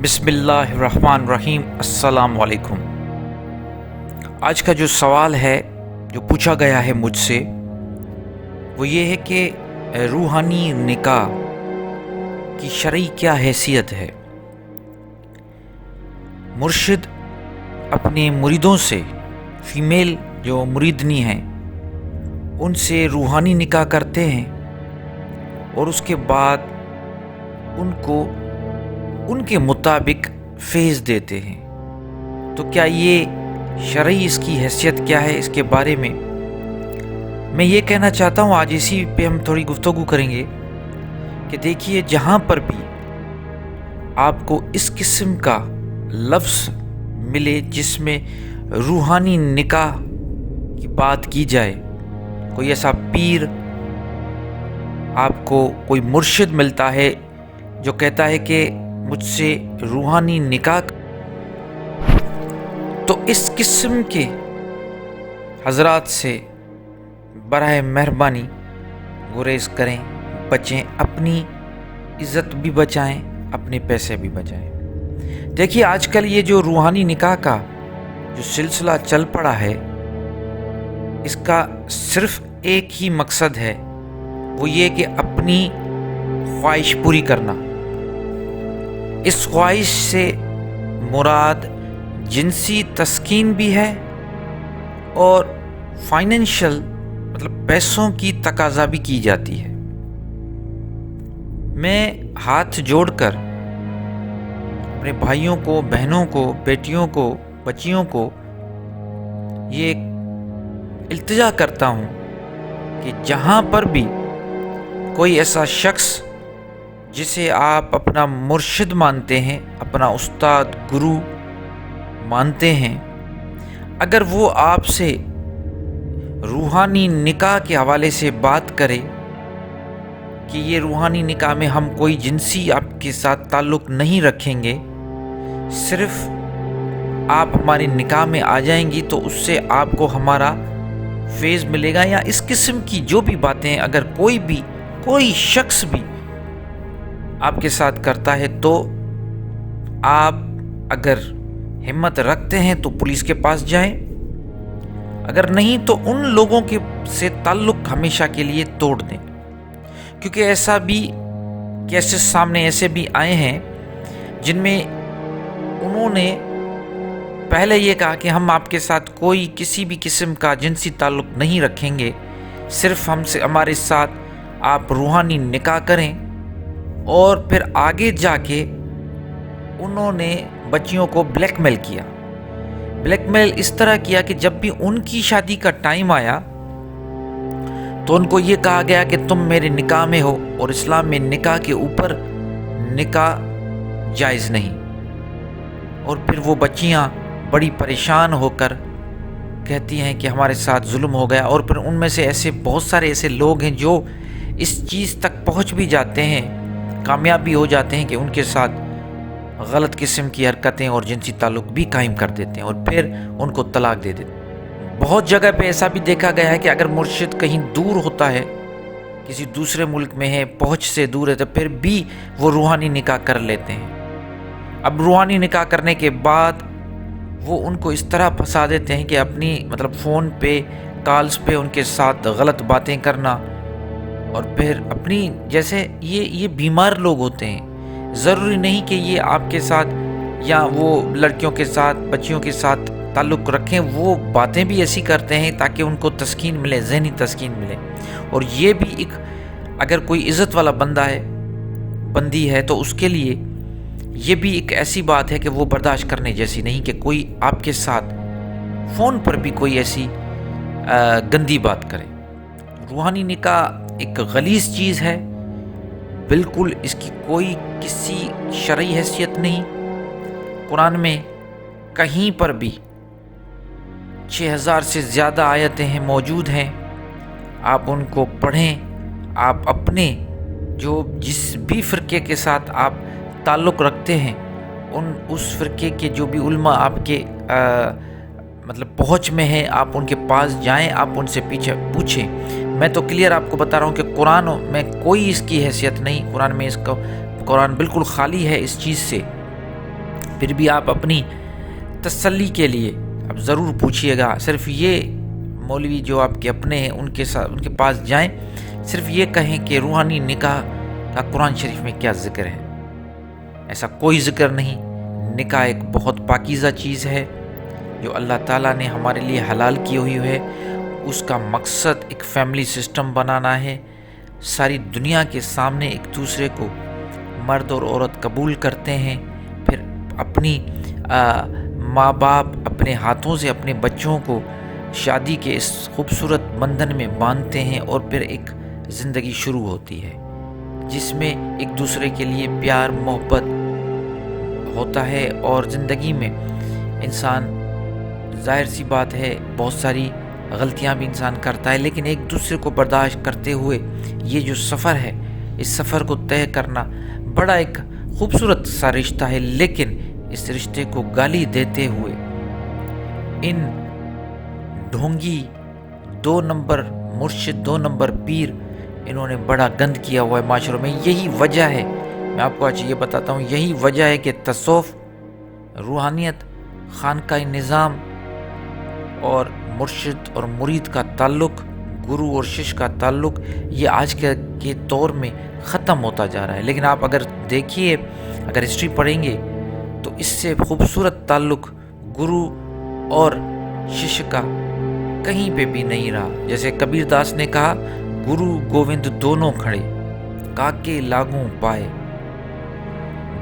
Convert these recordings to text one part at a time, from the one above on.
بسم اللہ الرحمن الرحیم۔ السلام علیکم۔ آج کا جو سوال ہے جو پوچھا گیا ہے مجھ سے وہ یہ ہے کہ روحانی نکاح کی شرعی کیا حیثیت ہے۔ مرشد اپنے مریدوں سے، فیمیل جو مریدنی ہیں ان سے روحانی نکاح کرتے ہیں اور اس کے بعد ان کو ان کے مطابق فیض دیتے ہیں۔ تو کیا یہ شرعی اس کی حیثیت کیا ہے، اس کے بارے میں یہ کہنا چاہتا ہوں، آج اسی پہ ہم تھوڑی گفتگو کریں گے کہ دیکھیے جہاں پر بھی آپ کو اس قسم کا لفظ ملے جس میں روحانی نکاح کی بات کی جائے، کوئی ایسا پیر آپ کو کوئی مرشد ملتا ہے جو کہتا ہے کہ مجھ سے روحانی نکاح، تو اس قسم کے حضرات سے براہ مہربانی گریز کریں، بچیں، اپنی عزت بھی بچائیں، اپنے پیسے بھی بچائیں۔ دیکھیے آج کل یہ جو روحانی نکاح کا جو سلسلہ چل پڑا ہے، اس کا صرف ایک ہی مقصد ہے، وہ یہ کہ اپنی خواہش پوری کرنا۔ اس خواہش سے مراد جنسی تسکین بھی ہے اور فائنینشل مطلب پیسوں کی تقاضا بھی کی جاتی ہے۔ میں ہاتھ جوڑ کر اپنے بھائیوں کو، بہنوں کو، بیٹیوں کو، بچیوں کو یہ التجا کرتا ہوں کہ جہاں پر بھی کوئی ایسا شخص جسے آپ اپنا مرشد مانتے ہیں، اپنا استاد، گرو مانتے ہیں، اگر وہ آپ سے روحانی نکاح کے حوالے سے بات کرے کہ یہ روحانی نکاح میں ہم کوئی جنسی آپ کے ساتھ تعلق نہیں رکھیں گے، صرف آپ ہمارے نکاح میں آ جائیں گی تو اس سے آپ کو ہمارا فیض ملے گا، یا اس قسم کی جو بھی باتیں اگر کوئی شخص بھی آپ کے ساتھ کرتا ہے، تو آپ اگر ہمت رکھتے ہیں تو پولیس کے پاس جائیں، اگر نہیں تو ان لوگوں کے سے تعلق ہمیشہ کے لیے توڑ دیں، کیونکہ ایسا بھی کیسز سامنے ایسے بھی آئے ہیں جن میں انہوں نے پہلے یہ کہا کہ ہم آپ کے ساتھ کوئی کسی بھی قسم کا جنسی تعلق نہیں رکھیں گے، صرف ہمارے ساتھ آپ روحانی نکاح کریں، اور پھر آگے جا کے انہوں نے بچیوں کو بلیک میل کیا۔ بلیک میل اس طرح کیا کہ جب بھی ان کی شادی کا ٹائم آیا تو ان کو یہ کہا گیا کہ تم میرے نکاح میں ہو، اور اسلام میں نکاح کے اوپر نکاح جائز نہیں۔ اور پھر وہ بچیاں بڑی پریشان ہو کر کہتی ہیں کہ ہمارے ساتھ ظلم ہو گیا، اور پھر ان میں سے ایسے بہت سارے ایسے لوگ ہیں جو اس چیز تک پہنچ بھی جاتے ہیں، کامیاب بھی ہو جاتے ہیں کہ ان کے ساتھ غلط قسم کی حرکتیں اور جنسی تعلق بھی قائم کر دیتے ہیں اور پھر ان کو طلاق دے دیتے ہیں۔ بہت جگہ پہ ایسا بھی دیکھا گیا ہے کہ اگر مرشد کہیں دور ہوتا ہے، کسی دوسرے ملک میں ہے، پہنچ سے دور ہے، تو پھر بھی وہ روحانی نکاح کر لیتے ہیں۔ اب روحانی نکاح کرنے کے بعد وہ ان کو اس طرح پھنسا دیتے ہیں کہ اپنی مطلب فون پہ، کالز پہ ان کے ساتھ غلط باتیں کرنا، اور پھر اپنی جیسے یہ بیمار لوگ ہوتے ہیں، ضروری نہیں کہ یہ آپ کے ساتھ یا وہ لڑکیوں کے ساتھ، بچیوں کے ساتھ تعلق رکھیں، وہ باتیں بھی ایسی کرتے ہیں تاکہ ان کو تسکین ملے، ذہنی تسکین ملے۔ اور یہ بھی ایک اگر کوئی عزت والا بندی ہے تو اس کے لیے یہ بھی ایک ایسی بات ہے کہ وہ برداشت کرنے جیسی نہیں کہ کوئی آپ کے ساتھ فون پر بھی کوئی ایسی گندی بات کرے۔ روحانی نکاح ایک غلیظ چیز ہے، بالکل اس کی کوئی کسی شرعی حیثیت نہیں۔ قرآن میں کہیں پر بھی 6000 سے زیادہ آیتیں ہیں، موجود ہیں، آپ ان کو پڑھیں۔ آپ اپنے جس بھی فرقے کے ساتھ آپ تعلق رکھتے ہیں، اس فرقے کے جو بھی علماء آپ کے مطلب پہنچ میں ہیں، آپ ان کے پاس جائیں، آپ ان سے پوچھیں۔ میں تو کلیئر آپ کو بتا رہا ہوں کہ قرآن میں کوئی اس کی حیثیت نہیں، قرآن میں قرآن بالکل خالی ہے اس چیز سے پھر بھی آپ اپنی تسلی کے لیے اب ضرور پوچھیے گا، صرف یہ مولوی جو آپ کے اپنے ہیں ان کے پاس جائیں، صرف یہ کہیں کہ روحانی نکاح کا قرآن شریف میں کیا ذکر ہے؟ ایسا کوئی ذکر نہیں۔ نکاح ایک بہت پاکیزہ چیز ہے جو اللہ تعالیٰ نے ہمارے لیے حلال کی ہوئی ہے۔ اس کا مقصد ایک فیملی سسٹم بنانا ہے، ساری دنیا کے سامنے ایک دوسرے کو مرد اور عورت قبول کرتے ہیں، پھر اپنی ماں باپ اپنے ہاتھوں سے اپنے بچوں کو شادی کے اس خوبصورت بندھن میں باندھتے ہیں، اور پھر ایک زندگی شروع ہوتی ہے جس میں ایک دوسرے کے لیے پیار محبت ہوتا ہے۔ اور زندگی میں انسان ظاہر سی بات ہے بہت ساری غلطیاں بھی انسان کرتا ہے، لیکن ایک دوسرے کو برداشت کرتے ہوئے یہ جو سفر ہے، اس سفر کو طے کرنا بڑا ایک خوبصورت سا رشتہ ہے۔ لیکن اس رشتے کو گالی دیتے ہوئے ان ڈھونگی 2 نمبر مرشد 2 نمبر پیر انہوں نے بڑا گند کیا ہوا ہے معاشروں میں۔ یہی وجہ ہے، میں آپ کو آج یہ بتاتا ہوں، یہی وجہ ہے کہ تصوف، روحانیت، خانقاہ نظام اور مرشد اور مرید کا تعلق، گرو اور شش کا تعلق، یہ آج کے دور میں ختم ہوتا جا رہا ہے۔ لیکن آپ اگر دیکھیے، اگر ہسٹری پڑھیں گے تو اس سے خوبصورت تعلق گرو اور شش کا کہیں پہ بھی نہیں رہا۔ جیسے کبیر داس نے کہا، گرو گووند دونوں کھڑے، کاکے لاگوں پائے،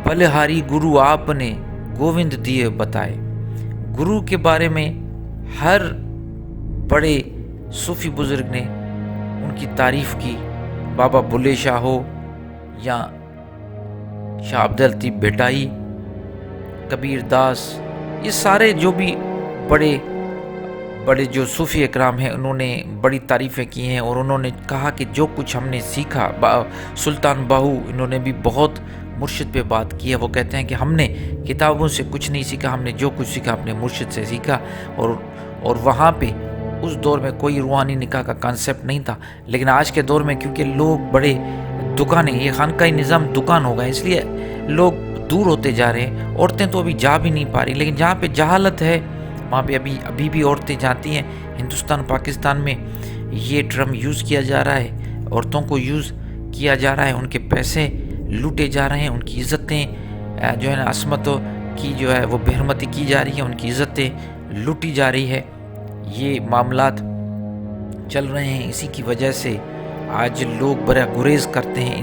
بلہاری گرو آپ نے گووند دیے بتائے۔ گرو کے بارے میں ہر بڑے صوفی بزرگ نے ان کی تعریف کی، بابا بلے شاہ ہو یا شاہ عبد الطیف بھٹائی، کبیر داس، یہ سارے جو بھی بڑے بڑے جو صوفی اکرام ہیں انہوں نے بڑی تعریفیں کی ہیں، اور انہوں نے کہا کہ جو کچھ ہم نے سیکھا، سلطان باہو انہوں نے بھی بہت مرشد پہ بات کی ہے۔ وہ کہتے ہیں کہ ہم نے کتابوں سے کچھ نہیں سیکھا، ہم نے جو کچھ سیکھا اپنے مرشد سے سیکھا۔ اور وہاں پہ اس دور میں کوئی روحانی نکاح کا کانسیپٹ نہیں تھا۔ لیکن آج کے دور میں کیونکہ لوگ بڑے دکانیں، یہ خانقاہ نظام دکان ہو گئے، اس لیے لوگ دور ہوتے جا رہے ہیں۔ عورتیں تو ابھی جا بھی نہیں پا رہی، لیکن جہاں پہ جہالت ہے وہاں پہ ابھی بھی عورتیں جاتی ہیں۔ ہندوستان پاکستان میں یہ ٹرم یوز کیا جا رہا ہے، عورتوں کو یوز کیا جا رہا ہے، ان کے پیسے لوٹے جا رہے ہیں، ان کی عزتیں جو ہے نا عصمتوں کی جو ہے وہ بےحرمتی کی جا رہی ہے، ان کی عزتیں لوٹی جا رہی ہے۔ یہ معاملات چل رہے ہیں، اسی کی وجہ سے آج لوگ بڑا گریز کرتے ہیں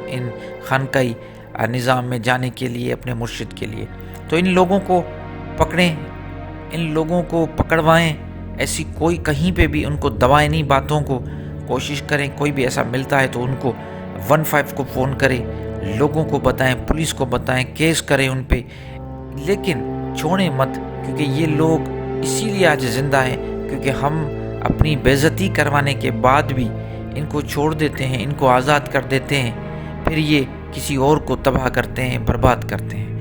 ان خانقاہی نظام میں جانے کے لیے، اپنے مرشد کے لیے۔ تو ان لوگوں کو پکڑیں، ان لوگوں کو پکڑوائیں، ایسی کوئی کہیں پہ بھی ان کو دبائیں نہیں باتوں کو، کوشش کریں کوئی بھی ایسا ملتا ہے تو ان کو 15 کو فون کریں، لوگوں کو بتائیں، پولیس کو بتائیں، کیس کریں ان پہ، لیکن چھوڑیں مت، کیونکہ یہ لوگ اسی لیے آج زندہ ہیں کیونکہ ہم اپنی بے عزتی کروانے کے بعد بھی ان کو چھوڑ دیتے ہیں، ان کو آزاد کر دیتے ہیں، پھر یہ کسی اور کو تباہ کرتے ہیں، برباد کرتے ہیں۔